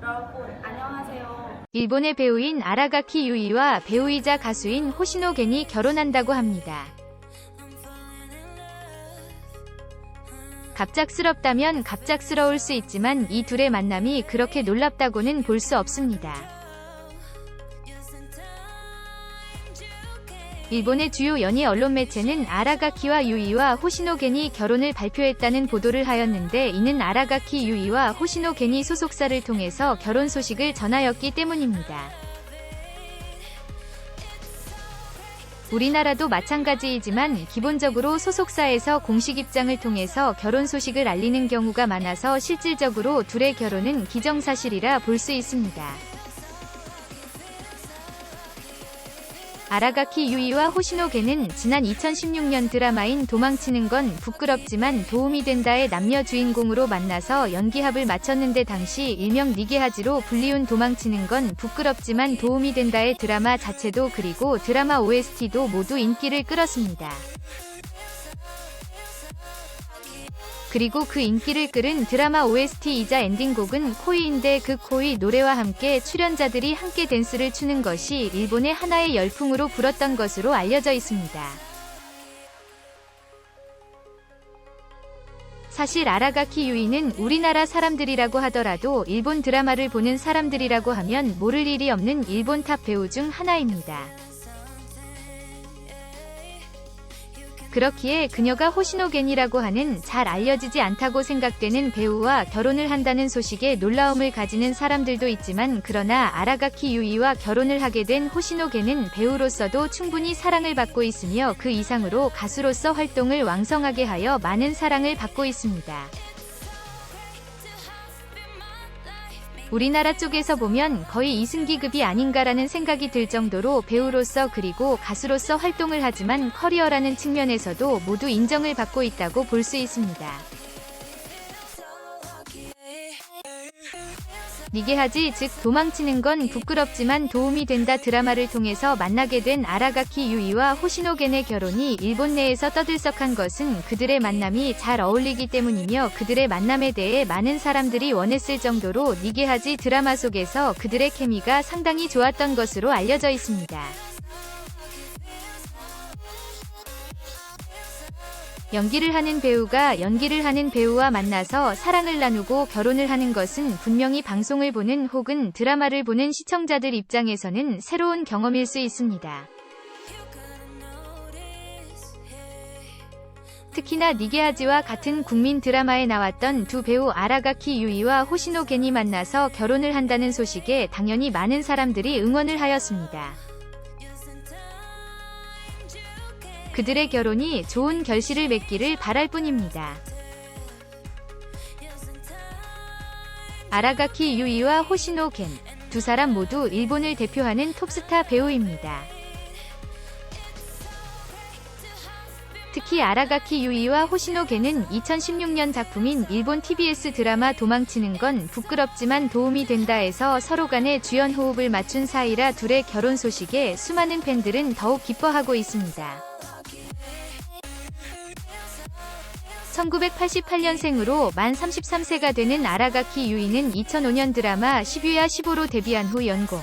여러분, 안녕하세요. 일본의 배우인 아라가키 유이와 배우이자 가수인 호시노 겐이 결혼한다고 합니다. 갑작스럽다면 갑작스러울 수 있지만 이 둘의 만남이 그렇게 놀랍다고는 볼 수 없습니다. 일본의 주요 연예 언론 매체는 아라가키와 유이와 호시노 겐이 결혼을 발표했다는 보도를 하였는데, 이는 아라가키 유이와 호시노 겐이 소속사를 통해서 결혼 소식을 전하였기 때문입니다. 우리나라도 마찬가지이지만 기본적으로 소속사에서 공식 입장을 통해서 결혼 소식을 알리는 경우가 많아서 실질적으로 둘의 결혼은 기정사실이라 볼 수 있습니다. 아라가키 유이와 호시노 겐은 지난 2016년 드라마인 도망치는 건 부끄럽지만 도움이 된다의 남녀 주인공으로 만나서 연기합을 마쳤는데, 당시 일명 니게하지로 불리운 도망치는 건 부끄럽지만 도움이 된다의 드라마 자체도 그리고 드라마 OST도 모두 인기를 끌었습니다. 그리고 그 인기를 끌은 드라마 OST이자 엔딩곡은 코이인데, 그 코이 노래와 함께 출연자들이 함께 댄스를 추는 것이 일본의 하나의 열풍으로 불었던 것으로 알려져 있습니다. 사실 아라가키 유이는 우리나라 사람들이라고 하더라도 일본 드라마를 보는 사람들이라고 하면 모를 일이 없는 일본 탑 배우 중 하나입니다. 그렇기에 그녀가 호시노 겐이라고 하는 잘 알려지지 않다고 생각되는 배우와 결혼을 한다는 소식에 놀라움을 가지는 사람들도 있지만, 그러나 아라가키 유이와 결혼을 하게 된 호시노 겐은 배우로서도 충분히 사랑을 받고 있으며 그 이상으로 가수로서 활동을 왕성하게 하여 많은 사랑을 받고 있습니다. 우리나라 쪽에서 보면 거의 이승기급이 아닌가라는 생각이 들 정도로 배우로서 그리고 가수로서 활동을 하지만 커리어라는 측면에서도 모두 인정을 받고 있다고 볼 수 있습니다. 니게하지, 즉 도망치는 건 부끄럽지만 도움이 된다 드라마를 통해서 만나게 된 아라가키 유이와 호시노 겐의 결혼이 일본 내에서 떠들썩한 것은 그들의 만남이 잘 어울리기 때문이며, 그들의 만남에 대해 많은 사람들이 원했을 정도로 니게하지 드라마 속에서 그들의 케미가 상당히 좋았던 것으로 알려져 있습니다. 연기를 하는 배우가 연기를 하는 배우와 만나서 사랑을 나누고 결혼을 하는 것은 분명히 방송을 보는 혹은 드라마를 보는 시청자들 입장에서는 새로운 경험일 수 있습니다. 특히나 니게하지와 같은 국민 드라마에 나왔던 두 배우 아라가키 유이와 호시노 겐이 만나서 결혼을 한다는 소식에 당연히 많은 사람들이 응원을 하였습니다. 그들의 결혼이 좋은 결실을 맺기를 바랄 뿐입니다. 아라가키 유이와 호시노 겐, 두 사람 모두 일본을 대표하는 톱스타 배우입니다. 특히 아라가키 유이와 호시노 겐은 2016년 작품인 일본 TBS 드라마 도망치는 건 부끄럽지만 도움이 된다에서 서로 간의 주연 호흡을 맞춘 사이라 둘의 결혼 소식에 수많은 팬들은 더욱 기뻐하고 있습니다. 1988년생으로 만 33세가 되는 아라가키 유이는 2005년 드라마 10유야 15로 데뷔한 후 연공,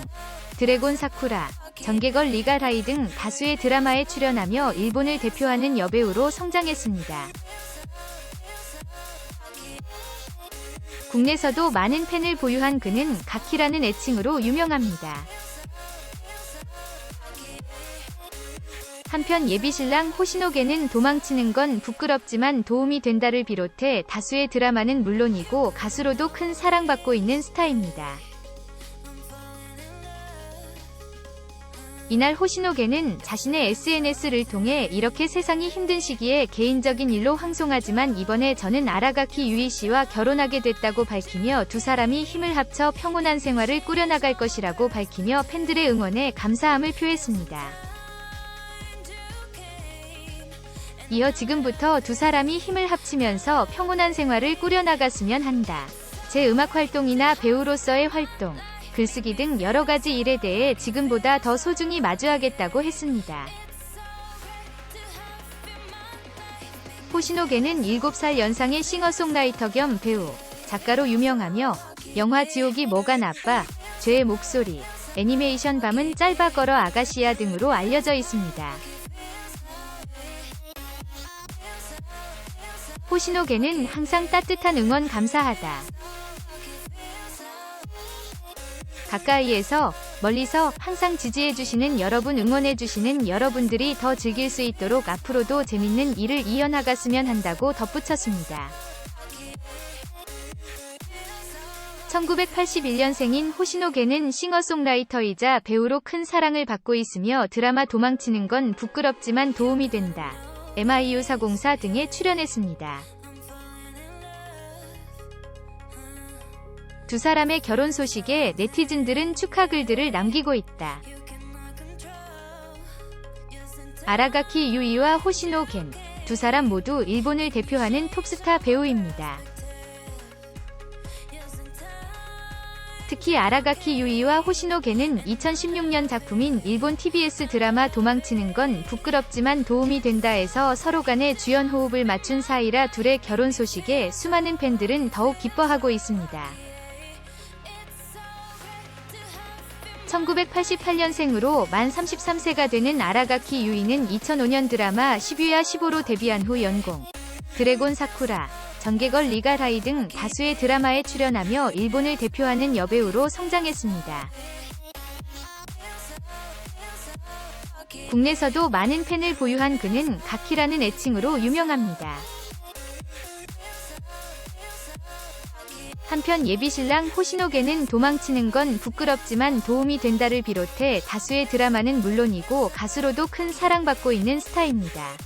드래곤 사쿠라, 정개걸 리가라이 등 다수의 드라마에 출연하며 일본을 대표하는 여배우로 성장했습니다. 국내에서도 많은 팬을 보유한 그는 가키라는 애칭으로 유명합니다. 한편 예비신랑 호시노 겐은 도망치는 건 부끄럽지만 도움이 된다를 비롯해 다수의 드라마는 물론이고 가수로도 큰 사랑받고 있는 스타입니다. 이날 호시노 겐은 자신의 SNS를 통해 이렇게 세상이 힘든 시기에 개인적인 일로 황송하지만 이번에 저는 아라가키 유이 씨와 결혼하게 됐다고 밝히며 두 사람이 힘을 합쳐 평온한 생활을 꾸려나갈 것이라고 밝히며 팬들의 응원에 감사함을 표했습니다. 이어 지금부터 두 사람이 힘을 합치면서 평온한 생활을 꾸려나갔으면 한다. 제 음악 활동이나 배우로서의 활동, 글쓰기 등 여러 가지 일에 대해 지금보다 더 소중히 마주하겠다고 했습니다. 호시노 겐은 7살 연상의 싱어송라이터 겸 배우, 작가로 유명하며 영화 지옥이 뭐가 나빠, 죄의 목소리, 애니메이션 밤은 짧아 걸어 아가씨야 등으로 알려져 있습니다. 호시노게는 항상 따뜻한 응원 감사하다. 가까이에서, 멀리서 항상 지지해주시는 여러분, 응원해주시는 여러분들이 더 즐길 수 있도록 앞으로도 재밌는 일을 이어나갔으면 한다고 덧붙였습니다. 1981년생인 호시노게는 싱어송라이터이자 배우로 큰 사랑을 받고 있으며 드라마 도망치는 건 부끄럽지만 도움이 된다, MIU 404 등에 출연했습니다. 두 사람의 결혼 소식에 네티즌들은 축하 글들을 남기고 있다. 아라가키 유이와 호시노겐, 두 사람 모두 일본을 대표하는 톱스타 배우입니다. 특히 아라가키 유이와 호시노게는 2016년 작품인 일본 TBS 드라마 도망치는 건 부끄럽지만 도움이 된다에서 서로 간의 주연 호흡을 맞춘 사이라 둘의 결혼 소식에 수많은 팬들은 더욱 기뻐하고 있습니다. 1988년생으로 만 33세가 되는 아라가키 유이는 2005년 드라마 시부야 15로 데뷔한 후 연공, 드래곤 사쿠라, 전개걸 리가라이 등 다수의 드라마에 출연하며 일본을 대표하는 여배우로 성장했습니다. 국내에서도 많은 팬을 보유한 그는 가키라는 애칭으로 유명합니다. 한편 예비신랑 호시노게는 도망치는 건 부끄럽지만 도움이 된다를 비롯해 다수의 드라마는 물론이고 가수로도 큰 사랑받고 있는 스타입니다.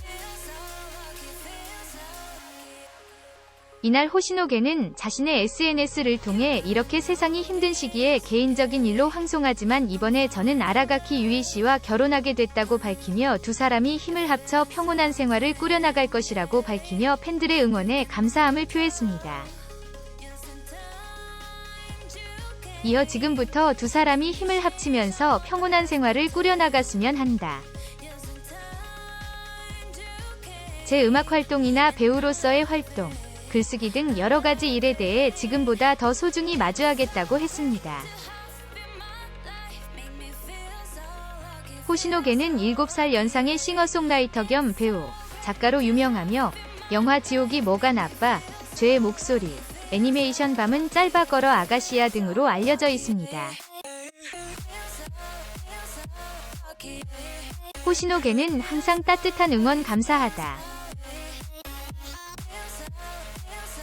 이날 호시노게는 자신의 SNS를 통해 이렇게 세상이 힘든 시기에 개인적인 일로 황송하지만 이번에 저는 아라가키 유이 씨와 결혼하게 됐다고 밝히며 두 사람이 힘을 합쳐 평온한 생활을 꾸려나갈 것이라고 밝히며 팬들의 응원에 감사함을 표했습니다. 이어 지금부터 두 사람이 힘을 합치면서 평온한 생활을 꾸려나갔으면 한다. 제 음악 활동이나 배우로서의 활동, 글쓰기 등 여러가지 일에 대해 지금보다 더 소중히 마주하겠다고 했습니다. 호시노게는 7살 연상의 싱어송라이터 겸 배우, 작가로 유명하며 영화 지옥이 뭐가 나빠, 죄의 목소리, 애니메이션 밤은 짧아 걸어 아가씨야 등으로 알려져 있습니다. 호시노게는 항상 따뜻한 응원 감사하다.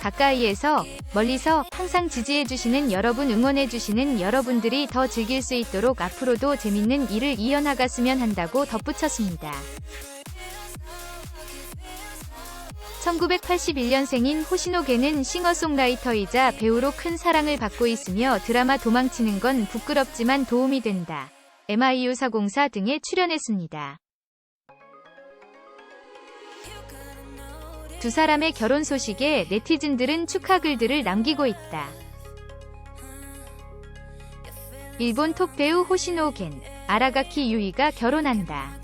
가까이에서, 멀리서 항상 지지해주시는 여러분, 응원해주시는 여러분들이 더 즐길 수 있도록 앞으로도 재밌는 일을 이어나갔으면 한다고 덧붙였습니다. 1981년생인 호시노게는 싱어송라이터이자 배우로 큰 사랑을 받고 있으며 드라마 도망치는 건 부끄럽지만 도움이 된다, MIU 404 등에 출연했습니다. 두 사람의 결혼 소식에 네티즌들은 축하 글들을 남기고 있다. 일본 톱 배우 호시노겐, 아라가키 유이가 결혼한다.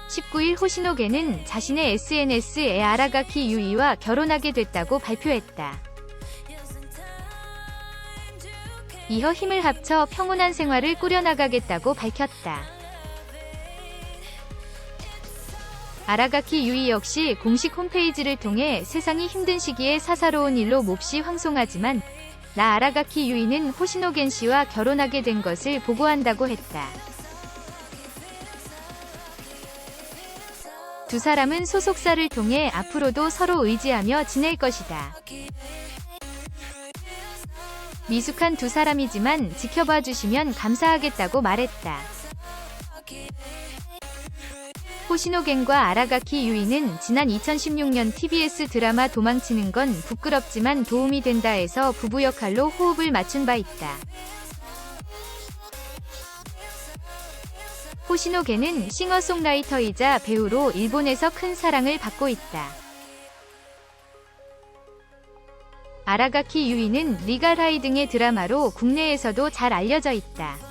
19일 호시노게는 자신의 SNS에 아라가키 유이와 결혼하게 됐다고 발표했다. 이어 힘을 합쳐 평온한 생활을 꾸려나가겠다고 밝혔다. 아라가키 유이 역시 공식 홈페이지를 통해 세상이 힘든 시기에 사사로운 일로 몹시 황송하지만 나 아라가키 유이는 호시노겐 씨와 결혼하게 된 것을 보고한다고 했다. 두 사람은 소속사를 통해 앞으로도 서로 의지하며 지낼 것이다. 미숙한 두 사람이지만 지켜봐 주시면 감사하겠다고 말했다. 호시노겐과 아라가키 유이는 지난 2016년 TBS 드라마 도망치는 건 부끄럽지만 도움이 된다에서 부부 역할로 호흡을 맞춘 바 있다. 호시노게는 싱어송라이터이자 배우로 일본에서 큰 사랑을 받고 있다. 아라가키 유이는 리가라이 등의 드라마로 국내에서도 잘 알려져 있다.